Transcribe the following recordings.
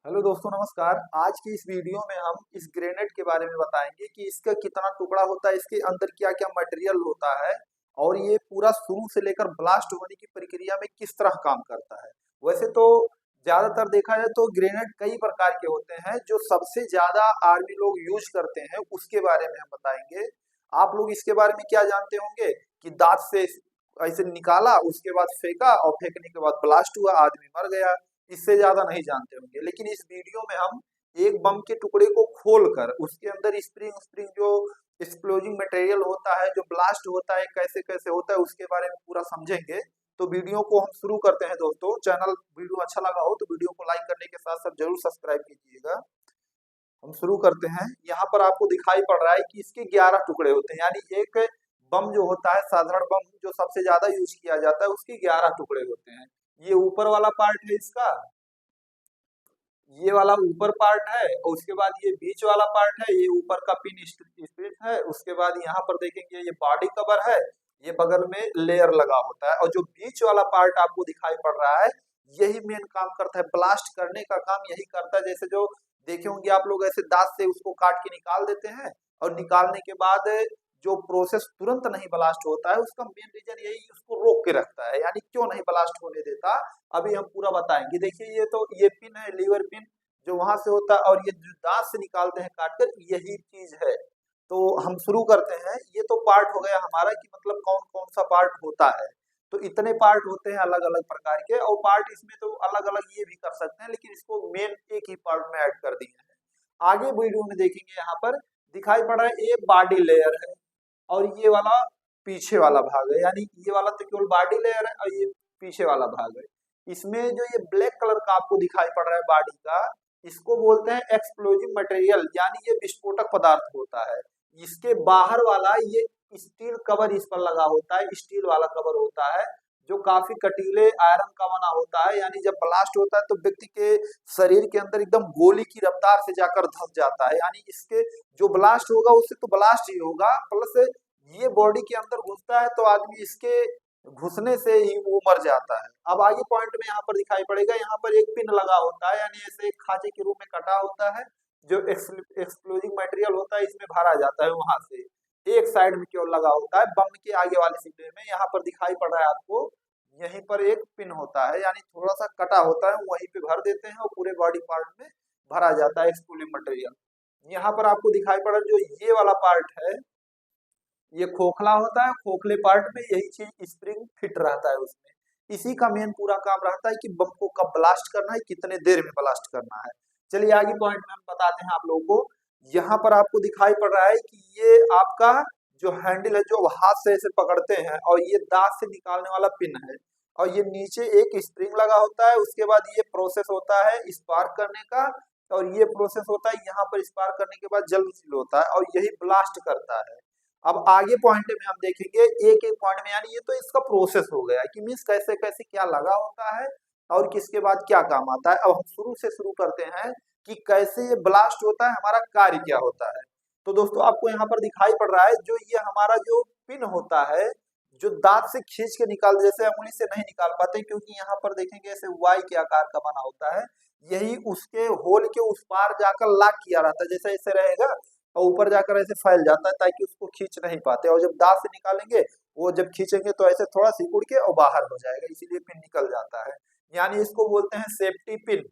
Hello दोस्तों, नमस्कार। आज की इस वीडियो में हम इस ग्रेनेड के बारे में बताएंगे कि इसका कितना टुकड़ा होता है, इसके अंदर क्या क्या मटेरियल होता है और ये पूरा शुरू से लेकर ब्लास्ट होने की प्रक्रिया में किस तरह काम करता है। वैसे तो ज्यादातर देखा जाए तो ग्रेनेड कई प्रकार के होते हैं, जो सबसे ज्यादा आर्मी लोग यूज करते हैं उसके बारे में हम बताएंगे। आप लोग इसके बारे में क्या जानते होंगे कि दांत से ऐसे निकाला, उसके बाद फेंका और फेंकने के बाद ब्लास्ट हुआ, आदमी मर गया। इससे ज्यादा नहीं जानते होंगे, लेकिन इस वीडियो में हम एक बम के टुकड़े को खोलकर उसके अंदर स्प्रिंग स्प्रिंग जो एक्सप्लोजिंग मटेरियल होता है, जो ब्लास्ट होता है, कैसे कैसे होता है, उसके बारे में पूरा समझेंगे। तो वीडियो को हम शुरू करते हैं। दोस्तों, चैनल वीडियो अच्छा लगा हो तो वीडियो को लाइक करने के साथ साथ जरूर सब्सक्राइब कीजिएगा। हम शुरू करते हैं। यहाँ पर आपको दिखाई पड़ रहा है कि इसके 11 टुकड़े होते हैं, यानी एक बम जो होता है, साधारण बम जो सबसे ज्यादा यूज किया जाता है, उसके 11 टुकड़े होते हैं। ये ऊपर वाला पार्ट है इसका, ये वाला ऊपर पार्ट है, और उसके बाद ये बीच वाला पार्ट है, ये ऊपर का पिन स्प्लिट है। उसके बाद यहाँ पर देखेंगे ये बॉडी कवर है, ये बगल में लेयर लगा होता है, और जो बीच वाला पार्ट आपको दिखाई पड़ रहा है, यही मेन काम करता है, ब्लास्ट करने का काम यही करता है। जैसे जो देखे होंगे आप लोग, ऐसे दांत से उसको काट के निकाल देते हैं, और निकालने के बाद जो प्रोसेस तुरंत नहीं ब्लास्ट होता है, उसका मेन रीजन यही उसको रोक के रखता है, यानी क्यों नहीं ब्लास्ट होने देता। अभी हम पूरा बताएंगे। देखिए, ये तो ये पिन है, लीवर पिन जो वहां से होता है, और ये जो दांत से निकालते हैं काट कर, यही चीज है। तो हम शुरू करते हैं। ये तो पार्ट हो गया हमारा कि मतलब कौन कौन सा पार्ट होता है। तो इतने पार्ट होते हैं अलग अलग प्रकार के, और पार्ट इसमें तो अलग अलग ये भी कर सकते हैं, लेकिन इसको मेन एक ही पार्ट में ऐड कर दिए हैं। आगे वीडियो में देखेंगे, यहाँ पर दिखाई पड़ रहा है ये बॉडी लेयर है, और ये वाला पीछे वाला भाग है, यानी ये वाला तो केवल बॉडी लेयर है, और ये पीछे वाला भाग है। इसमें जो ये ब्लैक कलर का आपको दिखाई पड़ रहा है बॉडी का, इसको बोलते हैं एक्सप्लोजिव मटेरियल, यानी ये विस्फोटक पदार्थ होता है। इसके बाहर वाला ये स्टील कवर इस पर लगा होता है, स्टील वाला कवर होता है, जो काफी कटीले आयरन का बना होता है। यानी जब ब्लास्ट होता है तो व्यक्ति के शरीर के अंदर एकदम गोली की रफ्तार से जाकर धस जाता है, यानी इसके जो ब्लास्ट होगा उससे तो ब्लास्ट ही होगा, प्लस ये बॉडी के अंदर घुसता है तो आदमी इसके घुसने से ही वो मर जाता है। अब आगे पॉइंट में यहाँ पर दिखाई पड़ेगा, यहाँ पर एक पिन लगा होता है, यानी ऐसे एक खांचे के रूप में कटा होता है, जो एक्सप्लोजिंग मटेरियल होता है इसमें भरा जाता है। वहां से एक साइड में केवल लगा होता है, बम के आगे वाले सिरे में यहाँ पर दिखाई पड़ रहा है आपको, यहीं पर एक पिन होता है, यानी थोड़ा सा कटा होता है, वहीं पे भर देते हैं और पूरे बॉडी पार्ट में भरा जाता है एक्सप्लोजिव मटेरियल। यहाँ पर आपको दिखाई पड़ रहा है जो ये वाला पार्ट है, ये खोखला होता है, खोखले पार्ट में यही चीज स्प्रिंग फिट रहता है उसमें। इसी का मेन पूरा काम रहता है कि बम को कब ब्लास्ट करना है, कितने देर में ब्लास्ट करना है। चलिए आगे पॉइंट में हम बताते हैं आप लोगों को। यहाँ पर आपको दिखाई पड़ रहा है कि ये आपका जो हैंडल है, जो हाथ से ऐसे पकड़ते हैं, और ये दांत से निकालने वाला पिन है, और ये नीचे एक स्प्रिंग लगा होता है। उसके बाद ये प्रोसेस होता है स्पार्क करने का, और ये प्रोसेस होता है यहाँ पर स्पार्क करने के बाद जल्द सील होता है, और यही ब्लास्ट करता है। अब आगे पॉइंट में हम देखेंगे एक एक पॉइंट में, यानी ये तो इसका प्रोसेस हो गया कि मीन्स कैसे कैसे क्या लगा होता है और किसके बाद क्या काम आता है। अब हम शुरू से शुरू करते हैं कि कैसे ये ब्लास्ट होता है, हमारा कार्य क्या होता है। तो दोस्तों, आपको यहाँ पर दिखाई पड़ रहा है जो ये हमारा जो पिन होता है, जो दांत से खींच के निकाल, जैसे उंगली से नहीं निकाल पाते क्योंकि यहाँ पर देखेंगे ऐसे वाई के आकार का बना होता है, यही उसके होल के उस पार जाकर लॉक किया रहता है, जैसे ऐसे रहेगा और ऊपर जाकर ऐसे फैल जाता है, ताकि उसको खींच नहीं पाते, और जब दांत से निकालेंगे वो जब खींचेंगे तो ऐसे थोड़ा सिकुड़ के और बाहर हो जाएगा, इसीलिए पिन निकल जाता है। यानी इसको बोलते हैं सेफ्टी पिन।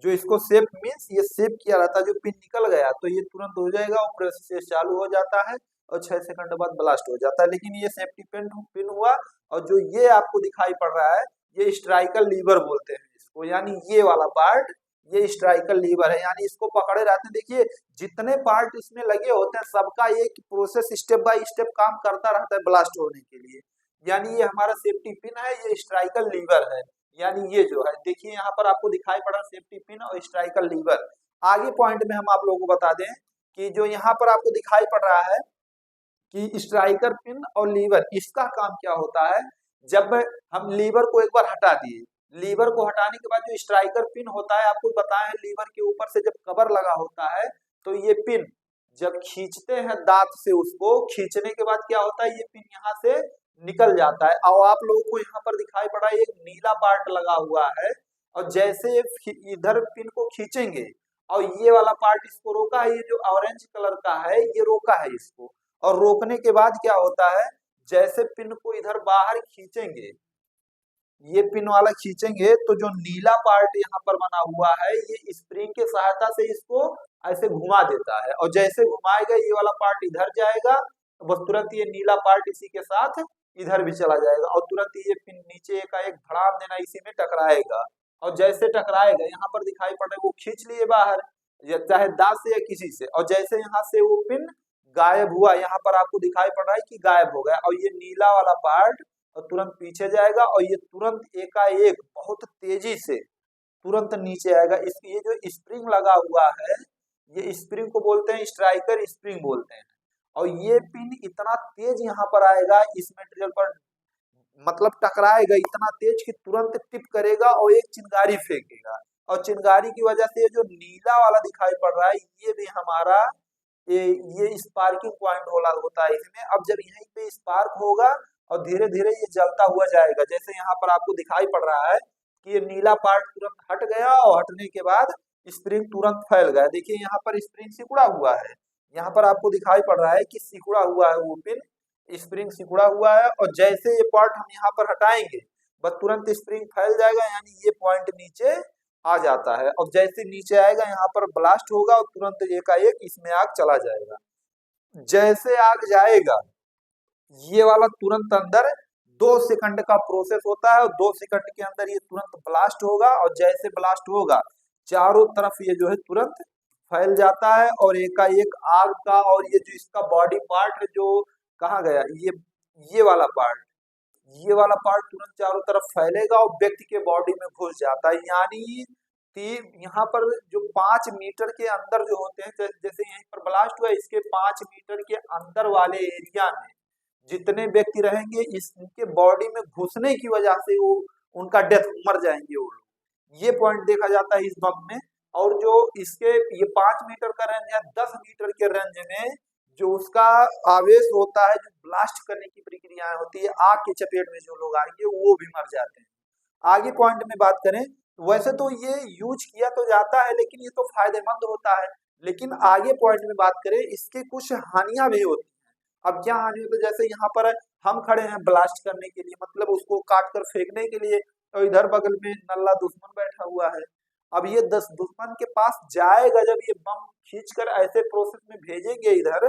जो इसको सेफ मीन्स ये सेफ किया रहता है, जो पिन निकल गया तो ये तुरंत हो जाएगा और प्रोसेस चालू हो जाता है, और 6 सेकंड बाद ब्लास्ट हो जाता है। लेकिन ये सेफ्टी पिन पिन हुआ, और जो ये आपको दिखाई पड़ रहा है, ये स्ट्राइकर लीवर बोलते हैं इसको, यानी ये वाला पार्ट ये स्ट्राइकर लीवर है, यानी इसको पकड़े रहते हैं। देखिए, जितने पार्ट इसमें लगे होते हैं सबका एक प्रोसेस स्टेप बाय स्टेप काम करता रहता है ब्लास्ट होने के लिए। यानी ये हमारा सेफ्टी पिन है, ये स्ट्राइकर लीवर है, यानी ये जो है देखिए यहाँ पर आपको दिखाई पड़ा सेफ्टी पिन और स्ट्राइकर लीवर। आगे पॉइंट में हम आप लोगों को बता दें कि जो यहाँ पर आपको दिखाई पड़ रहा है कि स्ट्राइकर पिन और लीवर, इसका काम क्या होता है। जब हम लीवर को एक बार हटा दिए, लीवर को हटाने के बाद जो स्ट्राइकर पिन होता है, आपको बताया लीवर के ऊपर से जब कवर लगा होता है, तो ये पिन जब खींचते हैं दांत से, उसको खींचने के बाद क्या होता है, ये पिन यहाँ से निकल जाता है। और आप लोगों को यहाँ पर दिखाई पड़ा एक नीला पार्ट लगा हुआ है, और जैसे इधर पिन को खींचेंगे और ये वाला पार्ट इसको रोका है, ये जो ऑरेंज कलर का है ये रोका है इसको, और रोकने के बाद क्या होता है, जैसे पिन को इधर बाहर खींचेंगे, ये पिन वाला खींचेंगे तो जो नीला पार्ट यहाँ पर बना हुआ है ये स्प्रिंग के सहायता से इसको ऐसे घुमा देता है, और जैसे घुमाएगा ये वाला पार्ट इधर जाएगा तो बस तुरंत ये नीला पार्ट इसी के साथ इधर भी चला जाएगा, और तुरंत ये पिन नीचे का एक धड़ाम देना इसी में टकराएगा, और जैसे टकराएगा यहाँ पर दिखाई पड़ रहा है वो खींच लिए बाहर, चाहे दांत से या किसी से, और जैसे यहाँ से वो पिन गायब हुआ, यहाँ पर आपको दिखाई पड़ रहा है कि गायब हो गया, और ये नीला वाला पार्ट और तुरंत पीछे जाएगा, और ये तुरंत एकाएक बहुत तेजी से तुरंत नीचे आएगा। इसकी ये जो स्प्रिंग लगा हुआ है, ये स्प्रिंग को बोलते हैं स्ट्राइकर स्प्रिंग बोलते हैं, और ये पिन इतना तेज यहाँ पर आएगा इस मटेरियल पर, मतलब टकराएगा इतना तेज कि तुरंत टिप करेगा और एक चिंगारी फेंकेगा, और चिंगारी की वजह से जो नीला वाला दिखाई पड़ रहा है ये भी हमारा ये स्पार्किंग पॉइंट होता है इसमें। अब जब यहीं पे स्पार्क होगा और धीरे धीरे ये जलता हुआ जाएगा, जैसे यहाँ पर आपको दिखाई पड़ रहा है कि ये नीला पार्ट तुरंत हट गया, और हटने के बाद स्प्रिंग तुरंत फैल गया। देखिए यहाँ पर स्प्रिंग सिकुड़ा हुआ है, यहाँ पर आपको दिखाई पड़ रहा है कि सिकुड़ा हुआ है वो पिन, स्प्रिंग सिकुड़ा हुआ है, और जैसे ये पार्ट हम यहाँ पर हटाएंगे बस तुरंत स्प्रिंग फैल जाएगा, यानी ये पॉइंट नीचे आ जाता है, और जैसे नीचे आएगा यहाँ पर ब्लास्ट होगा और तुरंत एकाएक इसमें आग चला जाएगा। जैसे आग जाएगा ये वाला तुरंत अंदर 2 सेकंड का प्रोसेस होता है, और 2 सेकंड के अंदर ये तुरंत ब्लास्ट होगा, और जैसे ब्लास्ट होगा चारों तरफ ये जो है तुरंत फैल जाता है, और एकाएक आग का, और ये जो इसका बॉडी पार्ट है जो कहाँ गया, ये वाला पार्ट, ये वाला पार्ट तुरंत चारों तरफ फैलेगा और व्यक्ति के बॉडी में घुस जाता है, यानी यहाँ पर जो 5 मीटर के अंदर जो होते हैं, जैसे यहीं पर ब्लास्ट हुआ, इसके 5 मीटर के अंदर वाले एरिया में जितने व्यक्ति रहेंगे इसके बॉडी में घुसने की वजह से वो उनका डेथ, मर जाएंगे वो लोग। ये पॉइंट देखा जाता है इस बम में। और जो इसके ये 5 मीटर का रेंज है, 10 मीटर के रेंज में जो उसका आवेश होता है, जो ब्लास्ट करने की प्रक्रियाएं होती है, आग की चपेट में जो लोग आएंगे वो भी मर जाते हैं। आगे पॉइंट में बात करें, वैसे तो ये यूज किया तो जाता है लेकिन ये तो फायदेमंद होता है, लेकिन आगे पॉइंट में बात करें इसके कुछ हानियां भी होती हैं। अब क्या हानि होती है, जैसे यहाँ पर हम खड़े हैं ब्लास्ट करने के लिए, मतलब उसको काट कर फेंकने के लिए, तो इधर बगल में नल्ला दुश्मन बैठा हुआ है। अब ये 10 दुश्मन के पास जाएगा, जब ये बम खींच कर ऐसे प्रोसेस में भेजेंगे, इधर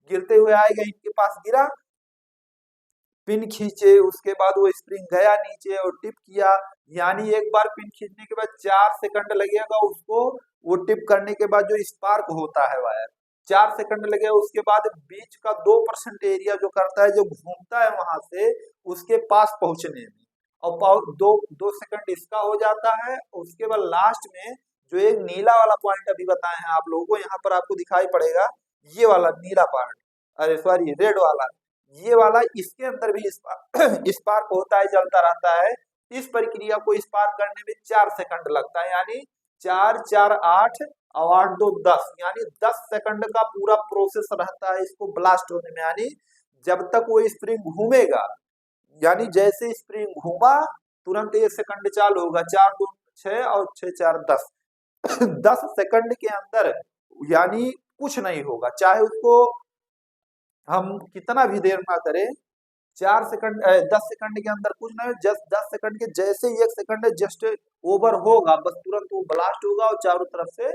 गिरते हुए आएगा, इनके पास गिरा, पिन खींचे, उसके बाद वो स्प्रिंग गया नीचे और टिप किया, यानी एक बार पिन खींचने के बाद 4 सेकंड लगेगा उसको, वो टिप करने के बाद जो स्पार्क होता है वायर, 4 सेकंड लगेगा, उसके बाद बीच का 2% एरिया जो करता है, जो घूमता है वहां से उसके पास पहुंचने में, और 2 सेकंड इसका हो जाता है। उसके बाद लास्ट में जो एक नीला वाला पॉइंट अभी बताए हैं आप लोगों को, यहाँ पर आपको दिखाई पड़ेगा ये वाला नीला पार्ट, अरे सॉरी रेड वाला, ये वाला, इसके अंदर भी स्पार्क होता है, जलता रहता है। इस प्रक्रिया को स्पार्क करने में 4 सेकंड लगता है, यानी 4 4 8 और 8 2 10, यानी 10 सेकंड का पूरा प्रोसेस रहता है इसको ब्लास्ट होने में, यानी जब तक वो स्प्रिंग घूमेगा, यानी जैसे स्प्रिंग घूमा तुरंत 1 सेकंड चालू होगा, 4 2 6 और 6 4 10 10 सेकंड के अंदर, यानी कुछ नहीं होगा, चाहे उसको हम कितना भी देर ना करें, 4 सेकंड 10 सेकंड के अंदर कुछ नहीं, जस्ट 10 सेकंड के जैसे ही 1 सेकंड जस्ट ओवर होगा बस तुरंत वो ब्लास्ट होगा और चारों तरफ से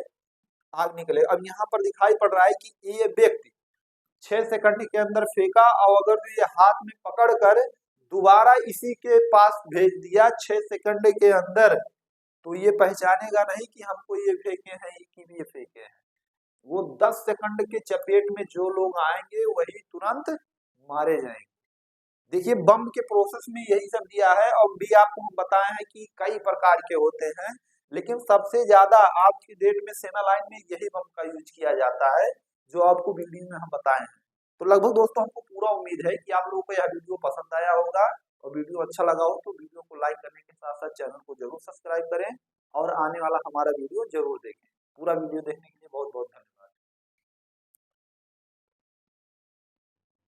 आग निकलेगा। अब यहाँ पर दिखाई पड़ रहा है कि ये व्यक्ति 6 सेकंड के अंदर फेंका, और अगर ये हाथ में पकड़ कर दोबारा इसी के पास भेज दिया 6 सेकंड के अंदर, तो ये पहचानेगा नहीं कि हमको ये फेंके हैं कि ये फेंके हैं। वो 10 सेकंड के चपेट में जो लोग आएंगे वही तुरंत मारे जाएंगे। देखिए बम के प्रोसेस में यही सब दिया है, और भी आपको बताए हैं कि कई प्रकार के होते हैं, लेकिन सबसे ज्यादा आज की डेट में सेना लाइन में यही बम का यूज किया जाता है जो आपको वीडियो में हम बताए हैं। तो लगभग दोस्तों हमको पूरा उम्मीद है कि आप लोगों को यह वीडियो पसंद आया होगा, और वीडियो अच्छा लगा हो तो वीडियो को लाइक करने के साथ साथ चैनल को जरूर सब्सक्राइब करें, और आने वाला हमारा वीडियो जरूर देखें। पूरा वीडियो देखने के लिए बहुत बहुत